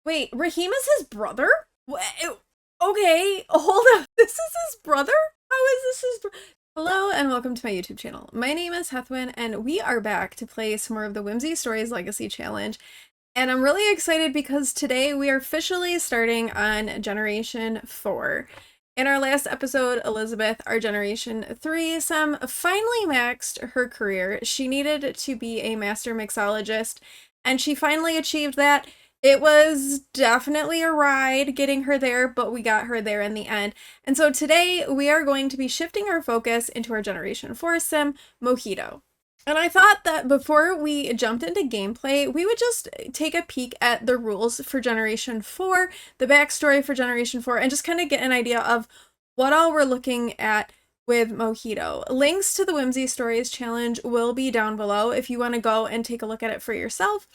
Wait, Raheem is his brother? Okay, hold up. This is his brother? How is this his Hello and welcome to my YouTube channel. My name is Heathwyn and we are back to play some more of the Whimsy Stories Legacy Challenge. And I'm really excited because today we are officially starting on Generation 4. In our last episode, Elizabeth, our Generation 3 Sem, finally maxed her career. She needed to be a master mixologist, and she finally achieved that. It was definitely a ride getting her there, but we got her there in the end. And so today we are going to be shifting our focus into our Generation 4 Sim, Mojito. And I thought that before we jumped into gameplay, we would just take a peek at the rules for Generation 4, the backstory for Generation 4, and just kind of get an idea of what all we're looking at with Mojito. Links to the Whimsy Stories challenge will be down below if you want to go and take a look at it for yourself.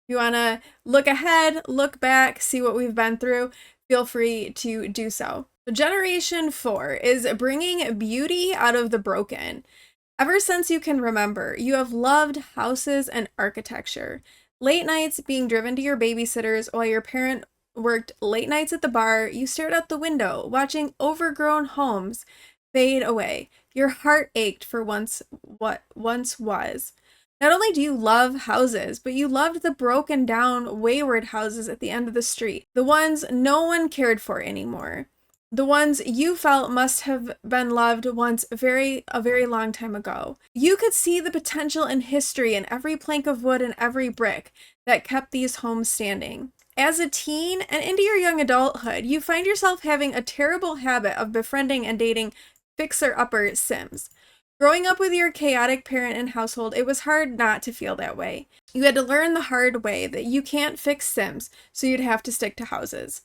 If you want to look ahead, look back, see what we've been through, feel free to do so. Generation 4 is bringing beauty out of the broken. Ever since you can remember, you have loved houses and architecture. Late nights being driven to your babysitters while your parent worked late nights at the bar, you stared out the window, watching overgrown homes fade away. Your heart ached for what once was. Not only do you love houses, but you loved the broken down, wayward houses at the end of the street. The ones no one cared for anymore. The ones you felt must have been loved once a very long time ago. You could see the potential and history in every plank of wood and every brick that kept these homes standing. As a teen and into your young adulthood, you find yourself having a terrible habit of befriending and dating fixer-upper Sims. Growing up with your chaotic parent and household, it was hard not to feel that way. You had to learn the hard way that you can't fix Sims, so you'd have to stick to houses.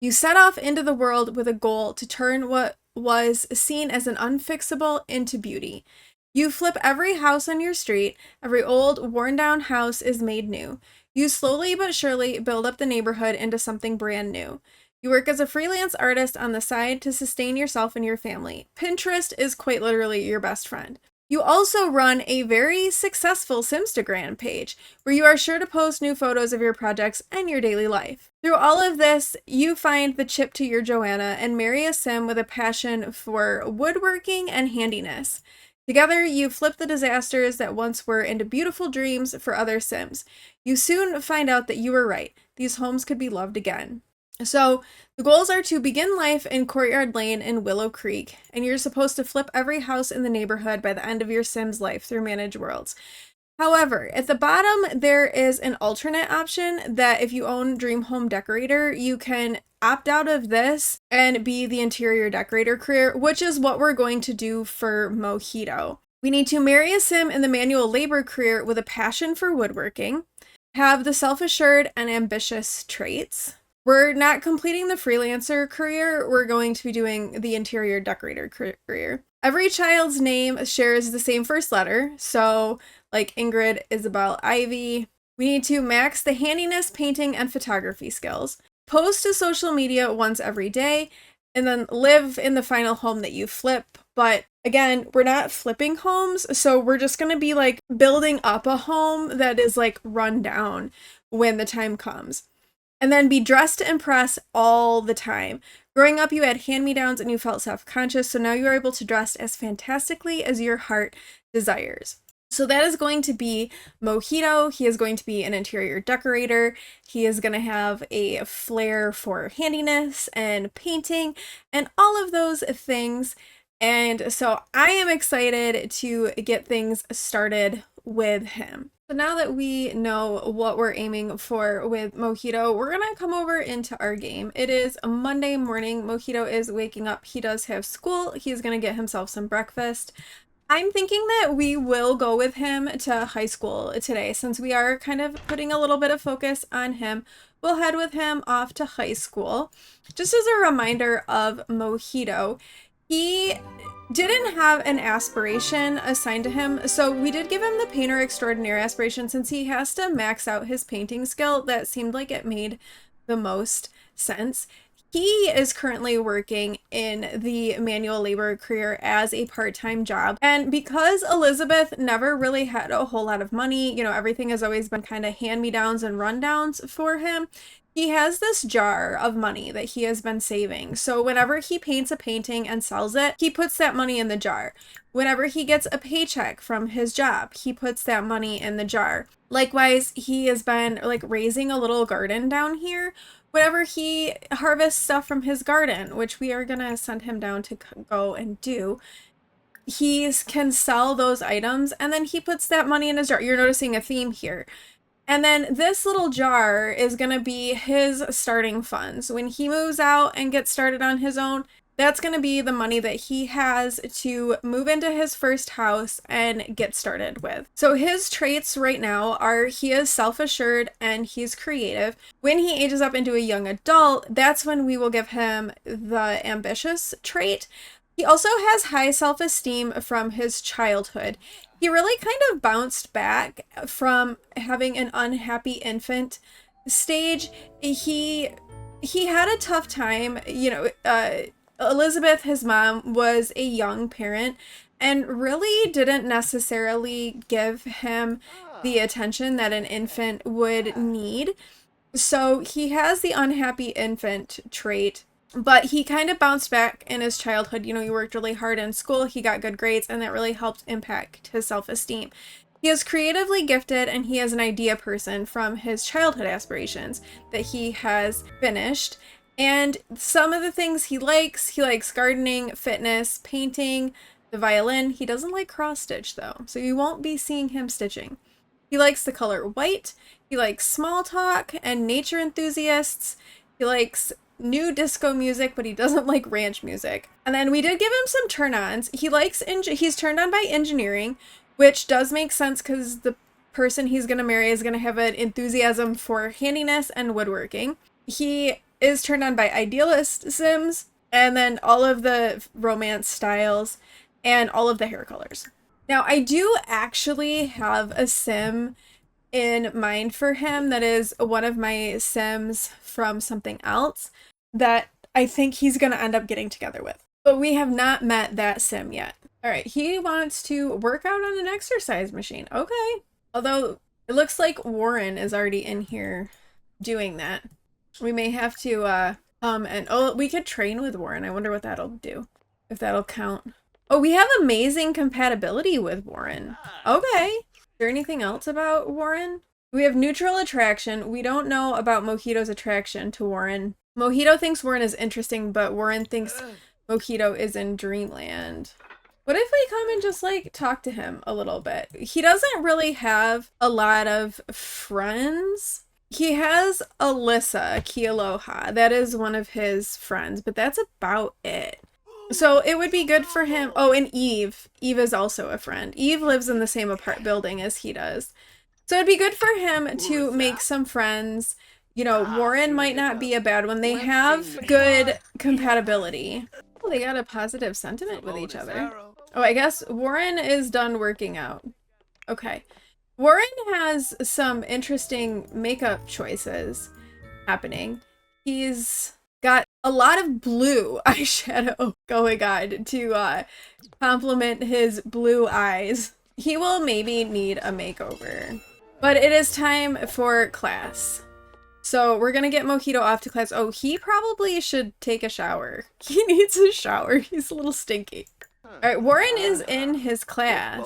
You set off into the world with a goal to turn what was seen as an unfixable into beauty. You flip every house on your street, every old, worn-down house is made new. You slowly but surely build up the neighborhood into something brand new. You work as a freelance artist on the side to sustain yourself and your family. Pinterest is quite literally your best friend. You also run a very successful Simstagram page, where you are sure to post new photos of your projects and your daily life. Through all of this, you find the chip to your Joanna and marry a Sim with a passion for woodworking and handiness. Together, you flip the disasters that once were into beautiful dreams for other Sims. You soon find out that you were right. These homes could be loved again. So the goals are to begin life in Courtyard Lane in Willow Creek, and you're supposed to flip every house in the neighborhood by the end of your Sim's life through Manage Worlds. However, at the bottom, there is an alternate option that if you own Dream Home Decorator, you can opt out of this and be the interior decorator career, which is what we're going to do for Mojito. We need to marry a Sim in the manual labor career with a passion for woodworking, have the self-assured and ambitious traits. We're not completing the freelancer career, we're going to be doing the interior decorator career. Every child's name shares the same first letter, so like Ingrid, Isabel, Ivy. We need to max the handiness, painting, and photography skills. Post to social media once every day, and then live in the final home that you flip. But again, we're not flipping homes, so we're just going to be like building up a home that is like run down when the time comes. And then be dressed to impress all the time. Growing up, you had hand-me-downs and you felt self-conscious, so now you are able to dress as fantastically as your heart desires. So that is going to be Mojito. He is going to be an interior decorator. He is going to have a flair for handiness and painting and all of those things. And so I am excited to get things started with him. So now that we know what we're aiming for with Mojito, we're going to come over into our game. It is a Monday morning. Mojito is waking up. He does have school. He's going to get himself some breakfast. I'm thinking that we will go with him to high school today, since we are kind of putting a little bit of focus on him. We'll head with him off to high school. Just as a reminder of Mojito, he didn't have an aspiration assigned to him, so we did give him the painter extraordinaire aspiration. Since he has to max out his painting skill, that seemed like it made the most sense. He is currently working in the manual labor career as a part-time job. And because Elizabeth never really had a whole lot of money, you know, everything has always been kind of hand-me-downs and rundowns for him, he has this jar of money that he has been saving. So whenever he paints a painting and sells it, he puts that money in the jar. Whenever he gets a paycheck from his job, he puts that money in the jar. Likewise, he has been like raising a little garden down here. Whenever he harvests stuff from his garden, which we are gonna send him down to go and do, he can sell those items and then he puts that money in his jar. You're noticing a theme here. And then this little jar is going to be his starting funds. When he moves out and gets started on his own, that's going to be the money that he has to move into his first house and get started with. So his traits right now are he is self-assured and he's creative. When he ages up into a young adult, that's when we will give him the ambitious trait. He also has high self-esteem from his childhood. He really kind of bounced back from having an unhappy infant stage. He had a tough time, Elizabeth, his mom, was a young parent and really didn't necessarily give him the attention that an infant would need. So he has the unhappy infant trait. But he kind of bounced back in his childhood. He worked really hard in school, he got good grades, and that really helped impact his self-esteem. He is creatively gifted, and he is an idea person from his childhood aspirations that he has finished. And some of the things he likes gardening, fitness, painting, the violin. He doesn't like cross-stitch, though, so you won't be seeing him stitching. He likes the color white. He likes small talk and nature enthusiasts. He likes new disco music, but he doesn't like ranch music. And then we did give him some turn-ons. He's turned on by engineering, which does make sense because the person he's going to marry is going to have an enthusiasm for handiness and woodworking. He is turned on by idealist sims, and then all of the romance styles and all of the hair colors. Now, I do actually have a sim in mind for him that is one of my sims from something else that I think he's going to end up getting together with. But we have not met that sim yet. All right, he wants to work out on an exercise machine. Okay. Although it looks like Warren is already in here doing that. We may have to we could train with Warren. I wonder what that'll do. If that'll count. Oh, we have amazing compatibility with Warren. Okay. Is there anything else about Warren? We have neutral attraction. We don't know about Mojito's attraction to Warren. Mojito thinks Warren is interesting, but Warren thinks Mojito is in dreamland. What if we come and just talk to him a little bit? He doesn't really have a lot of friends. He has Alyssa Kealoha. That is one of his friends, but that's about it. So it would be good for him. Oh, and Eve. Eve is also a friend. Eve lives in the same building as he does. So it'd be good for him to make some friends. Warren might not be a bad one. They have good compatibility. Oh, they got a positive sentiment with each other. Oh, I guess Warren is done working out. Okay. Warren has some interesting makeup choices happening. He's got a lot of blue eyeshadow going on to complement his blue eyes. He will maybe need a makeover. But it is time for class. So we're gonna get Mojito off to class. Oh, he probably should take a shower. He needs a shower. He's a little stinky. Alright, Warren is in his class.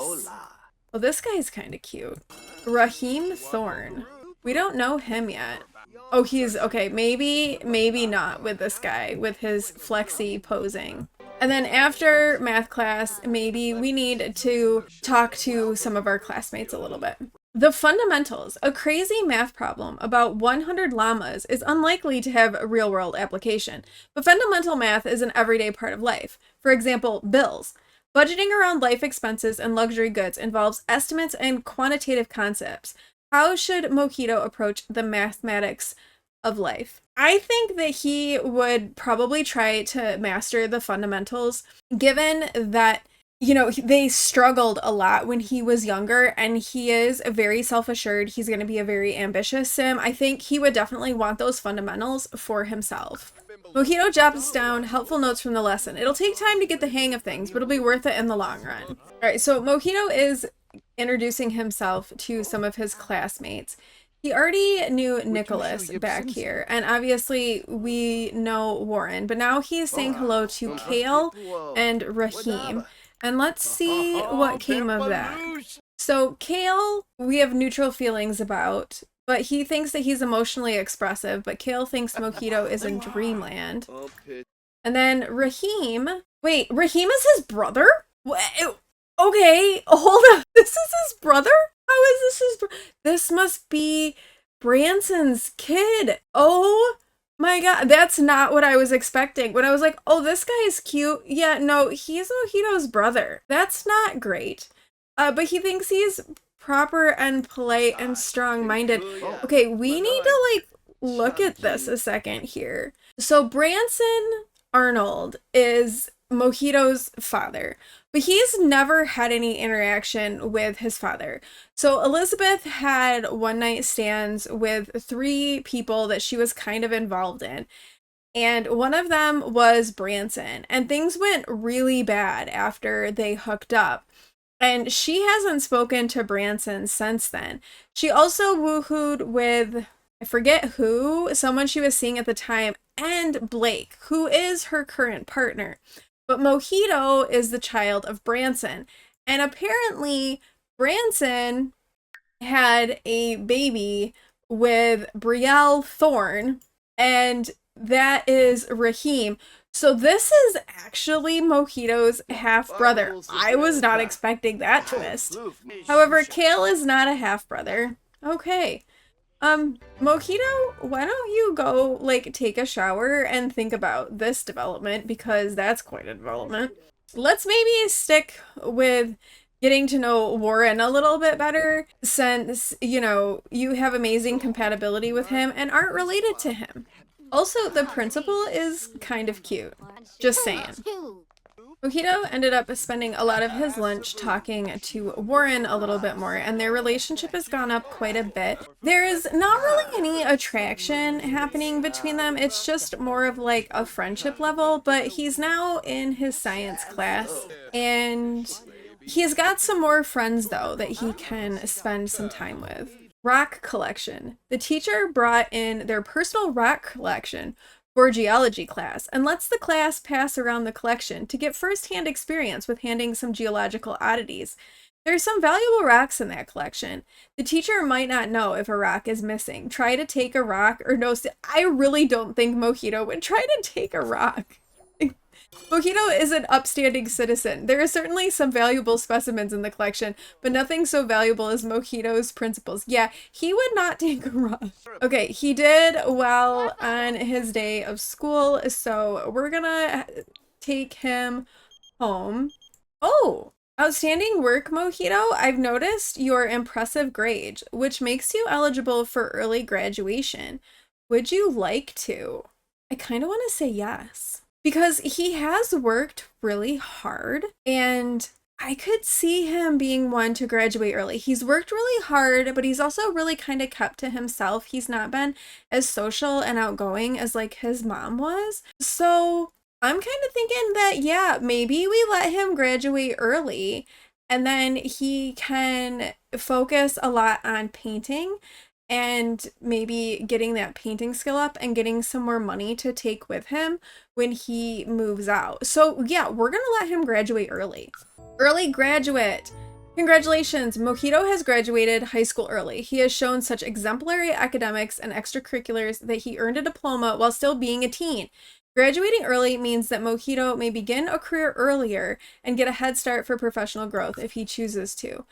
Well, this guy's kind of cute. Raheem Thorne. We don't know him yet. Oh, he's okay. Maybe not with this guy, with his flexy posing. And then after math class, maybe we need to talk to some of our classmates a little bit. The fundamentals. A crazy math problem about 100 llamas is unlikely to have a real-world application, but fundamental math is an everyday part of life. For example, bills. Budgeting around life expenses and luxury goods involves estimates and quantitative concepts. How should Mojito approach the mathematics of life? I think that he would probably try to master the fundamentals, given that they struggled a lot when he was younger, and he is very self-assured. He's going to be a very ambitious sim. I think he would definitely want those fundamentals for himself. Mojito jots down helpful notes from the lesson. It'll take time to get the hang of things, but it'll be worth it in the long run. All right, so Mojito is introducing himself to some of his classmates. He already knew Nicholas back here, and obviously we know Warren, but now he's saying hello to Kale and Raheem. And let's see what came of that. So Kale, we have neutral feelings about, but he thinks that he's emotionally expressive, but Kale thinks Mojito is in dreamland. And then Raheem, wait, Raheem is his brother? Okay, hold on. This is his brother? How is this his This must be Branson's kid. Oh my god, that's not what I was expecting. When I was like, oh, this guy's cute. Yeah, no, he's Mojito's brother. That's not great. But he thinks he's proper and polite and strong-minded. Okay, we need to, like, look at this a second here. So Branson Arnold is Mojito's father, but he's never had any interaction with his father. So Elizabeth had one-night stands with 3 people that she was kind of involved in. And one of them was Branson. And things went really bad after they hooked up. And she hasn't spoken to Branson since then. She also woohooed with, I forget who, someone she was seeing at the time, and Blake, who is her current partner. But Mojito is the child of Branson. And apparently Branson had a baby with Brielle Thorne, and that is Raheem. So this is actually Mojito's half-brother. I was not expecting that twist. However, Kale is not a half-brother. Okay. Mojito, why don't you go, like, take a shower and think about this development, because that's quite a development. Let's maybe stick with getting to know Warren a little bit better, since, you know, you have amazing compatibility with him and aren't related to him. Also, the principal is kind of cute. Just saying. Mojito ended up spending a lot of his lunch talking to Warren a little bit more, and their relationship has gone up quite a bit. There is not really any attraction happening between them. It's just more of like a friendship level, but he's now in his science class, and he's got some more friends though that he can spend some time with. Rock collection. The teacher brought in their personal rock collection for geology class and lets the class pass around the collection to get first-hand experience with handling some geological oddities. There's some valuable rocks in that collection. The teacher might not know if a rock is missing. Try to take a rock or no. I really don't think Mojito would try to take a rock. Mojito is an upstanding citizen. There are certainly some valuable specimens in the collection, but nothing so valuable as Mojito's principles. Yeah, he would not take a rock. Okay, he did well on his day of school, so we're gonna take him home. Oh, outstanding work, Mojito. I've noticed your impressive grade, which makes you eligible for early graduation. Would you like to? I kind of want to say yes. Because he has worked really hard, and I could see him being one to graduate early. He's worked really hard, but he's also really kind of kept to himself. He's not been as social and outgoing as like his mom was. So I'm kind of thinking that, yeah, maybe we let him graduate early, and then he can focus a lot on painting and maybe getting that painting skill up and getting some more money to take with him when he moves out. So yeah, we're gonna let him graduate early. Early graduate. Congratulations, Mojito has graduated high school early. He has shown such exemplary academics and extracurriculars that he earned a diploma while still being a teen. Graduating early means that Mojito may begin a career earlier and get a head start for professional growth if he chooses to.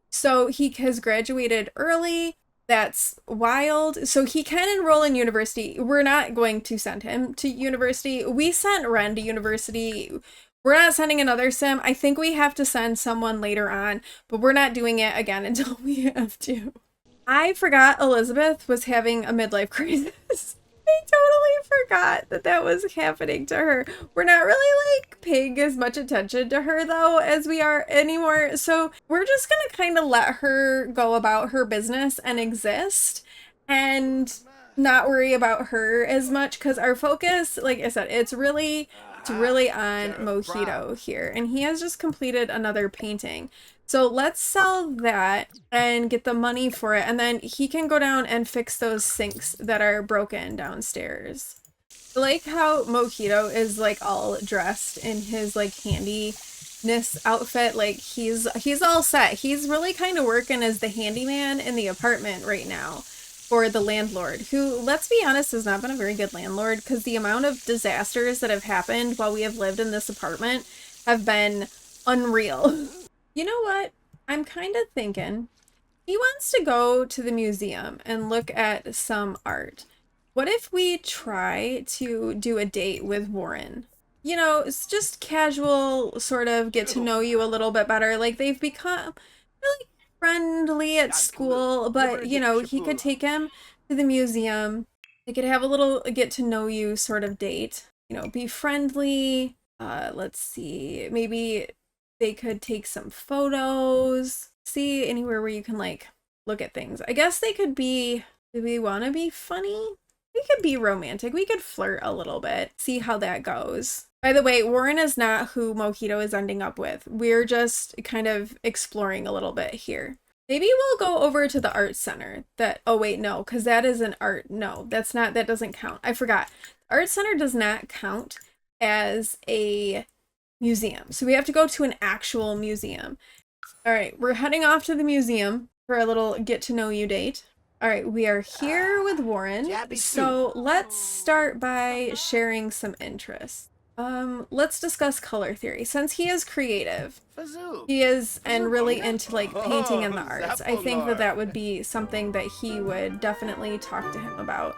So he has graduated early. That's wild. So he can enroll in university. We're not going to send him to university. We sent Ren to university. We're not sending another sim. I think we have to send someone later on, but we're not doing it again until we have to. I forgot Elizabeth was having a midlife crisis. I totally forgot that that was happening to her. We're not really like paying as much attention to her though as we are anymore. So we're just gonna kind of let her go about her business and exist and not worry about her as much, because our focus, like I said, it's really It's really on Mojito here, and he has just completed another painting. So let's sell that and get the money for it, and then he can go down and fix those sinks that are broken downstairs. I like how Mojito is like all dressed in his like handiness outfit. Like he's all set. He's really kind of working as the handyman in the apartment right now for the landlord, who, let's be honest, has not been a very good landlord, because the amount of disasters that have happened while we have lived in this apartment have been unreal. You know what? I'm kind of thinking he wants to go to the museum and look at some art. What if we try to do a date with Warren? You know, it's just casual, sort of get to know you a little bit better. Like, they've become really friendly at school, but, you know, he could take him to the museum. They could have a little get to know you sort of date. You know, be friendly. Let's see, maybe they could take some photos. See anywhere where you can like look at things. I guess they could be, do we want to be funny? We could be romantic. We could flirt a little bit. See how that goes. By the way, Warren is not who Mojito is ending up with. We're just kind of exploring a little bit here. Maybe we'll go over to the art center. Oh wait, no, because that is an art. No, that's not, that doesn't count. I forgot. Art center does not count as a museum. So we have to go to an actual museum. All right, we're heading off to the museum for a little get to know you date. All right, we are here with Warren. So let's start by sharing some interests. Let's discuss color theory. Since he is creative, he is, and really into like painting and the arts, I think that would be something that he would definitely talk to him about.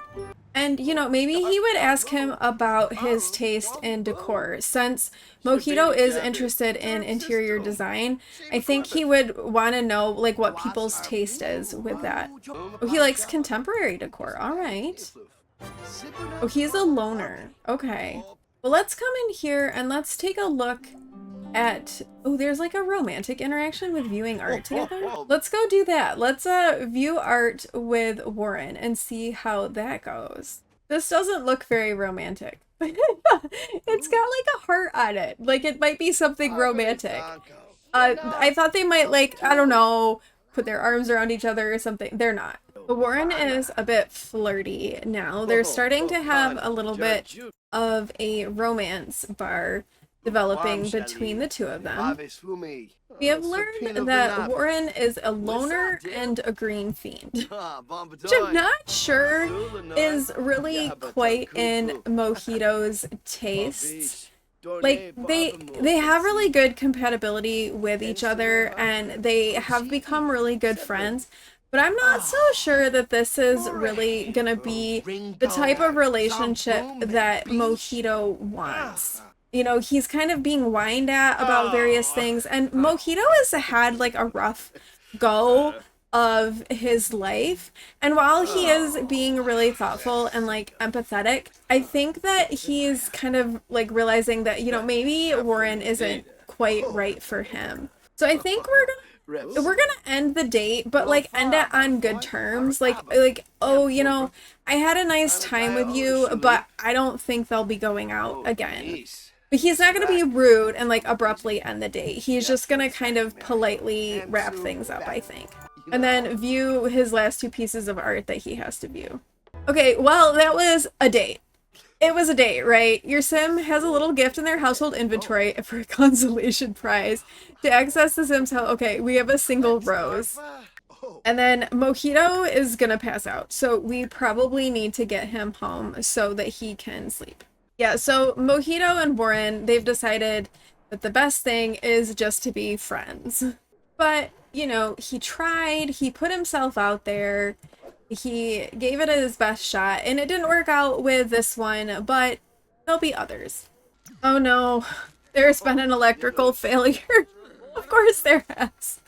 And, you know, maybe he would ask him about his taste in decor. Since Mojito is interested in interior design, I think he would want to know, like, what people's taste is with that. Oh, he likes contemporary decor. All right. Oh, he's a loner. Okay. Well, let's come in here and let's take a look at, oh, there's like a romantic interaction with viewing art together. Let's go do that. Let's view art with Warren and see how that goes. This doesn't look very romantic. It's got like a heart on it. Like it might be something romantic. I thought they might, like, I don't know, put their arms around each other or something. They're not. But Warren is a bit flirty now. They're starting to have a little bit of a romance bar developing between the two of them. We have learned that Warren is a loner and a green fiend, which I'm not sure is really quite in Mojito's tastes. Like, they have really good compatibility with each other, and they have become really good friends. But I'm not so sure that this is really gonna be the type of relationship that Mojito wants. You know, he's kind of being whined at about various things, and Mojito has had like a rough go of his life, and while he is being really thoughtful and like empathetic, I think that he's kind of like realizing that, you know, maybe Warren isn't quite right for him. So I think we're gonna end the date, but like end it on good terms. Like, oh, you know, I had a nice time with you, but I don't think they'll be going out again. But he's not gonna be rude and like abruptly end the date. He's just gonna kind of politely wrap things up, I think. And then view his last two pieces of art that he has to view. Okay, well, that was a date. It was a date, right? Your sim has a little gift in their household inventory for a consolation prize. To access the sim's house, okay, we have a single rose. And then Mojito is gonna pass out, so we probably need to get him home so that he can sleep. Yeah, so Mojito and Warren, they've decided that the best thing is just to be friends. But, you know, he tried, he put himself out there, he gave it his best shot, and it didn't work out with this one, but there'll be others. Oh no, there's been an electrical failure. Of course there has.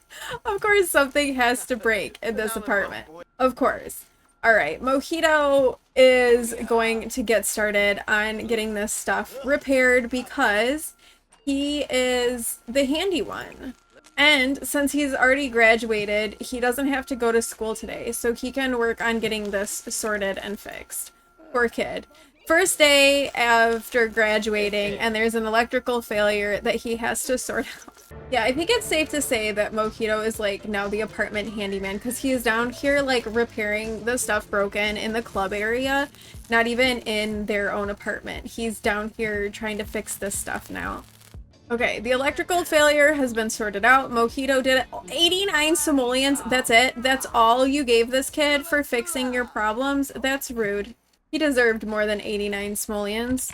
Of course something has to break in this apartment. Of course. Alright, Mojito is going to get started on getting this stuff repaired because he is the handy one. And since he's already graduated, he doesn't have to go to school today, so he can work on getting this sorted and fixed. Poor kid. First day after graduating, and there's an electrical failure that he has to sort out. Yeah, I think it's safe to say that Mojito is like now the apartment handyman because he is down here like repairing the stuff broken in the club area, not even in their own apartment. He's down here trying to fix this stuff now. Okay, the electrical failure has been sorted out. Mojito did it. 89 simoleons. That's it. That's all you gave this kid for fixing your problems? That's rude. He deserved more than 89 simoleons.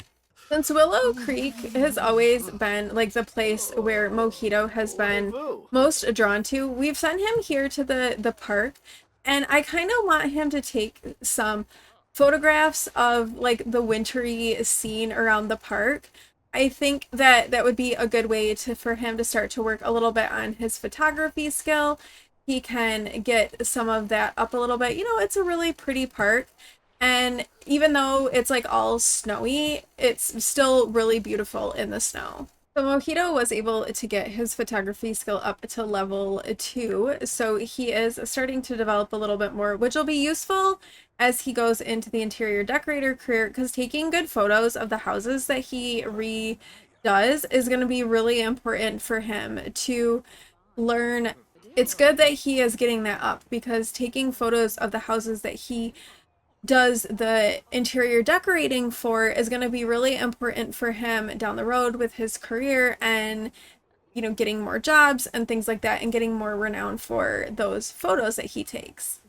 Since Willow Creek has always been like the place where Mojito has been most drawn to, we've sent him here to the park, and I kind of want him to take some photographs of like the wintry scene around the park. I think that that would be a good way for him to start to work a little bit on his photography skill. He can get some of that up a little bit. You know, it's a really pretty park. And even though it's like all snowy, it's still really beautiful in the snow. So Mojito was able to get his photography skill up to level 2, so he is starting to develop a little bit more, which will be useful as he goes into the interior decorator career, because taking good photos of the houses that he redoes is going to be really important for him to learn. It's good that he is getting that up, because taking photos of the houses that he does the interior decorating for is going to be really important for him down the road with his career and, you know, getting more jobs and things like that and getting more renown for those photos that he takes.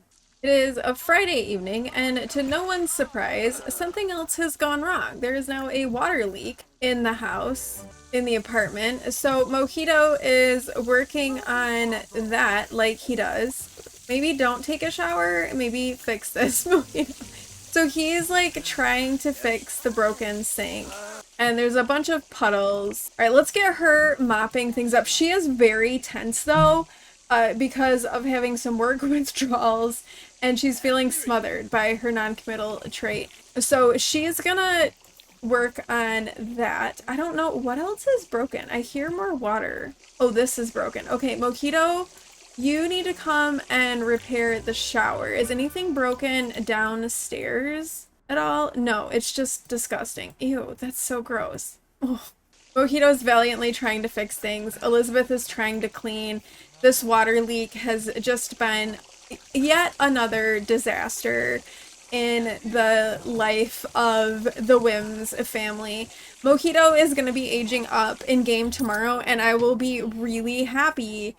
It is a Friday evening, and to no one's surprise, something else has gone wrong. There is now a water leak in the house, in the apartment. So Mojito is working on that like he does. Maybe don't take a shower, maybe fix this. So he's like trying to fix the broken sink. And there's a bunch of puddles. All right, let's get her mopping things up. She is very tense though, because of having some work withdrawals, and she's feeling smothered by her non-committal trait. So she's gonna work on that. I don't know what else is broken. I hear more water. Oh, this is broken. Okay, Mojito, you need to come and repair the shower. Is anything broken downstairs at all? No, it's just disgusting. Ew, that's so gross. Oh. Mojito's valiantly trying to fix things. Elizabeth is trying to clean. This water leak has just been yet another disaster in the life of the Whims family. Mojito is going to be aging up in game tomorrow, and I will be really happy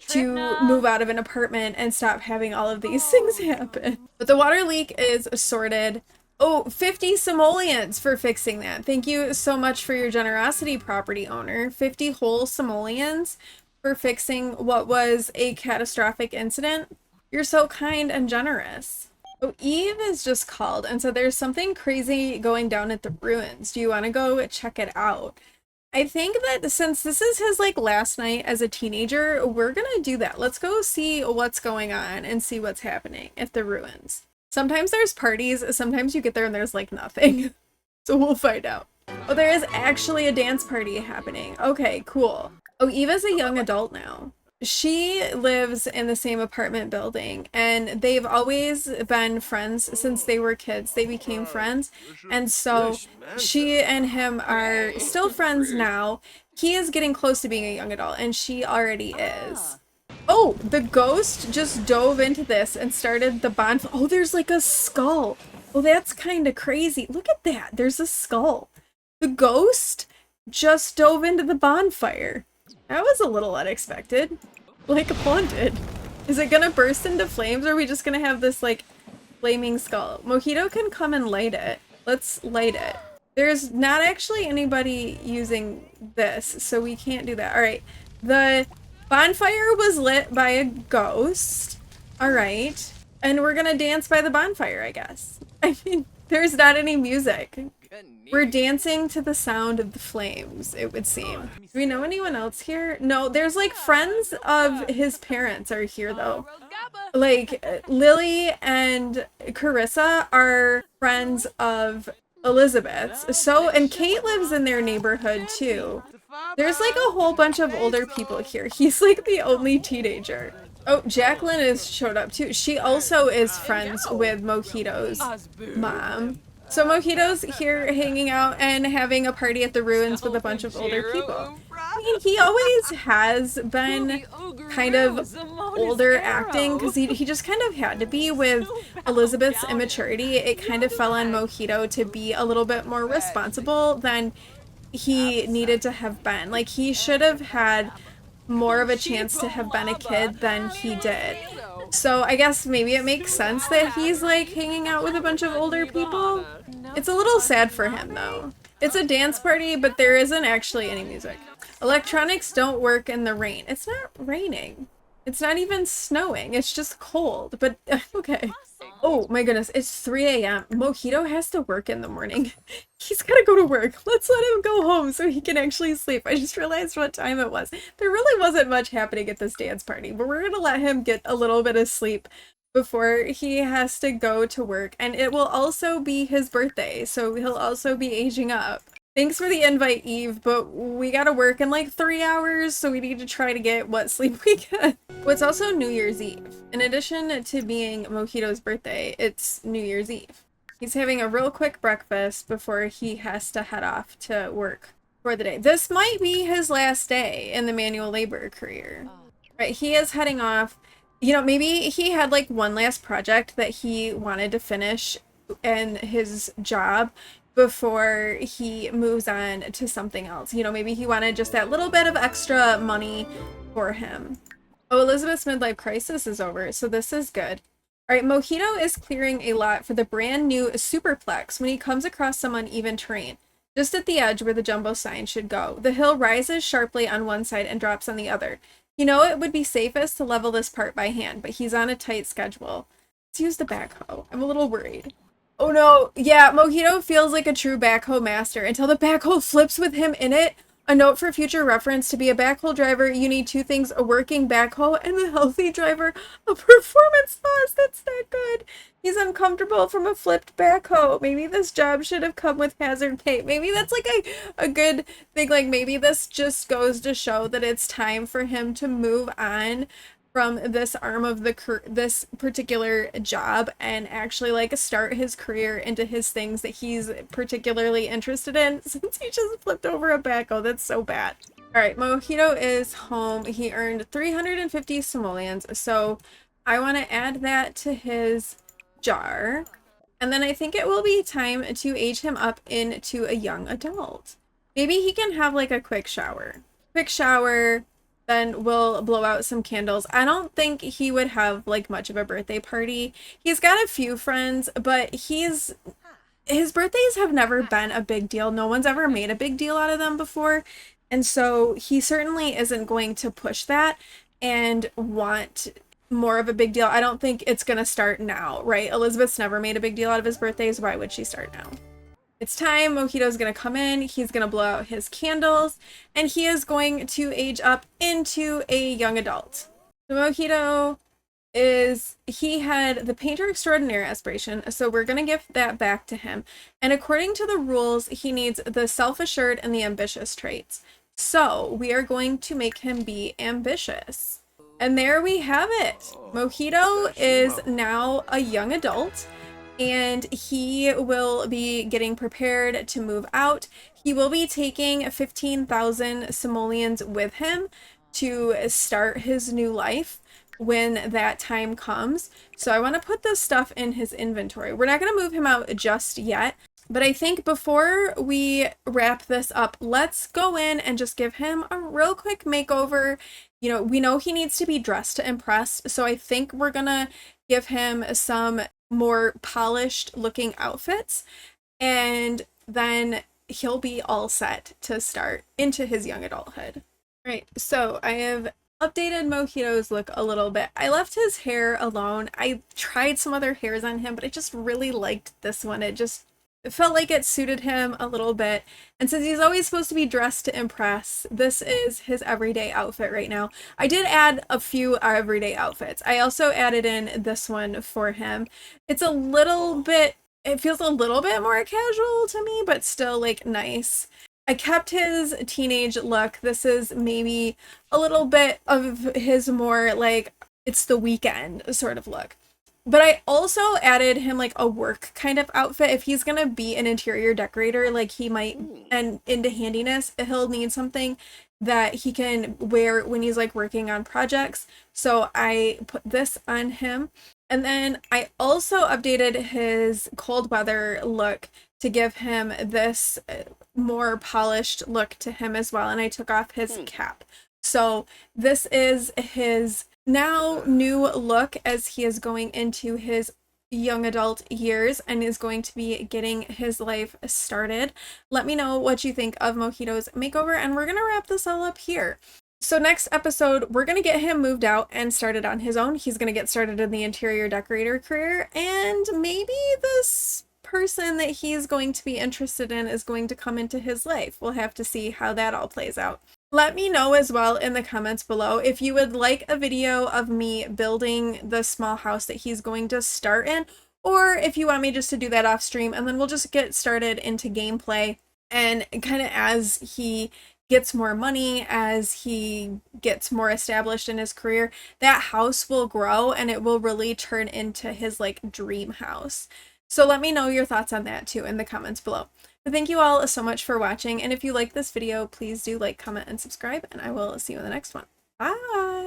to move out of an apartment and stop having all of these things happen. But the water leak is sorted. Oh, 50 simoleons for fixing that. Thank you so much for your generosity, property owner. 50 whole simoleons for fixing what was a catastrophic incident. You're so kind and generous. Oh, Eve is just called, and so there's something crazy going down at the ruins. Do you want to go check it out? I think that since this is his like last night as a teenager, we're gonna do that. Let's go see what's going on and see what's happening at the ruins. Sometimes there's parties, sometimes you get there and there's like nothing. So we'll find out. Oh, there is actually a dance party happening. Okay, cool. Oh, Eva's a young adult now. She lives in the same apartment building, and they've always been friends since they were kids. They became friends, and so she and him are still friends now. He is getting close to being a young adult, and she already is. Oh, the ghost just dove into this and started the bonfire. Oh, there's like a skull. Oh, that's kind of crazy. Look at that. There's a skull. The ghost just dove into the bonfire. That was a little unexpected. Like haunted. Is it gonna burst into flames, or are we just gonna have this like flaming skull? Mojito can come and light it. Let's light it. There's not actually anybody using this, so we can't do that. All right. The bonfire was lit by a ghost. All right. And we're gonna dance by the bonfire, I guess. I mean, there's not any music. We're dancing to the sound of the flames, it would seem. Do we know anyone else here? No, there's like friends of his parents are here though. Like Lily and Carissa are friends of Elizabeth's. So, and Kate lives in their neighborhood too. There's like a whole bunch of older people here. He's like the only teenager. Oh, Jacqueline has showed up too. She also is friends with Mojito's mom. So Mojito's here hanging out and having a party at the ruins with a bunch of older people. I mean, he always has been kind of older acting because he just kind of had to be with Elizabeth's immaturity. It kind of fell on Mojito to be a little bit more responsible than he needed to have been. Like, he should have had more of a chance to have been a kid than he did. So I guess maybe it makes sense that he's like hanging out with a bunch of older people. It's a little sad for him though. It's a dance party, but there isn't actually any music. Electronics don't work in the rain. It's not raining. It's not even snowing. It's just cold, but okay. Oh my goodness, it's 3 a.m. Mojito has to work in the morning. He's gotta go to work. Let's let him go home so he can actually sleep. I just realized what time it was. There really wasn't much happening at this dance party, but we're gonna let him get a little bit of sleep before he has to go to work. And it will also be his birthday, so he'll also be aging up. Thanks for the invite, Eve, but we gotta work in like 3 hours, so we need to try to get what sleep we can. What's also New Year's Eve. In addition to being Mojito's birthday, it's New Year's Eve. He's having a real quick breakfast before he has to head off to work for the day. This might be his last day in the manual labor career. Right, he is heading off. You know, maybe he had like one last project that he wanted to finish in his job before he moves on to something else. You know, maybe he wanted just that little bit of extra money for him. Oh, Elizabeth's midlife crisis is over, so this is good. All right, Mojito is clearing a lot for the brand new Superplex when he comes across some uneven terrain. Just at the edge where the jumbo sign should go, the hill rises sharply on one side and drops on the other. You know, it would be safest to level this part by hand, but he's on a tight schedule. Let's use the backhoe. I'm a little worried. Oh no, yeah, Mojito feels like a true backhoe master until the backhoe flips with him in it. A note for future reference: to be a backhoe driver, you need two things: a working backhoe and a healthy driver. A performance loss, that's not good. He's uncomfortable from a flipped backhoe. Maybe this job should have come with hazard pay. Maybe that's like a good thing. Like maybe this just goes to show that it's time for him to move on from this arm of this particular job and actually like start his career into his things that he's particularly interested in, since he just flipped over a backhoe. That's so bad. All right, Mojito is home. He earned 350 simoleons, so I want to add that to his jar. And then I think it will be time to age him up into a young adult. Maybe he can have like a quick shower. Then we'll blow out some candles. I don't think he would have like much of a birthday party. He's got a few friends, but his birthdays have never been a big deal. No one's ever made a big deal out of them before. And so he certainly isn't going to push that and want more of a big deal. I don't think it's going to start now, right? Elizabeth's never made a big deal out of his birthdays. Why would she start now? It's time. Mojito's going to come in. He's going to blow out his candles, and he is going to age up into a young adult. So Mojito he had the painter extraordinaire aspiration, so we're going to give that back to him. And according to the rules, he needs the self-assured and the ambitious traits. So we are going to make him be ambitious. And there we have it. Mojito is now a young adult, and he will be getting prepared to move out. He will be taking 15,000 simoleons with him to start his new life when that time comes. So I want to put this stuff in his inventory. We're not going to move him out just yet, but I think before we wrap this up, let's go in and just give him a real quick makeover. You know, we know he needs to be dressed to impress, so I think we're gonna give him some more polished looking outfits, and then he'll be all set to start into his young adulthood. Right, so I have updated Mojito's look a little bit. I left his hair alone. I tried some other hairs on him, but I just really liked this one. It felt like it suited him a little bit. And since he's always supposed to be dressed to impress, this is his everyday outfit right now. I did add a few everyday outfits. I also added in this one for him. It's a little bit, it feels a little bit more casual to me, but still like nice. I kept his teenage look. This is maybe a little bit of his more like it's the weekend sort of look. But I also added him like a work kind of outfit. If he's gonna be an interior decorator, like he might, and into handiness, he'll need something that he can wear when he's like working on projects. So I put this on him. And then I also updated his cold weather look to give him this more polished look to him as well. And I took off his cap. So this is his now new look as he is going into his young adult years and is going to be getting his life started. Let me know what you think of Mojito's makeover, and we're gonna wrap this all up here. So next episode, we're going to get him moved out and started on his own. He's going to get started in the interior decorator career, and maybe this person that he's going to be interested in is going to come into his life. We'll have to see how that all plays out. Let me know as well in the comments below if you would like a video of me building the small house that he's going to start in, or if you want me just to do that off stream, and then we'll just get started into gameplay, and kind of as he gets more money, as he gets more established in his career, that house will grow and it will really turn into his like dream house. So let me know your thoughts on that too in the comments below. But thank you all so much for watching, and if you like this video, please do like, comment, and subscribe, and I will see you in the next one. Bye!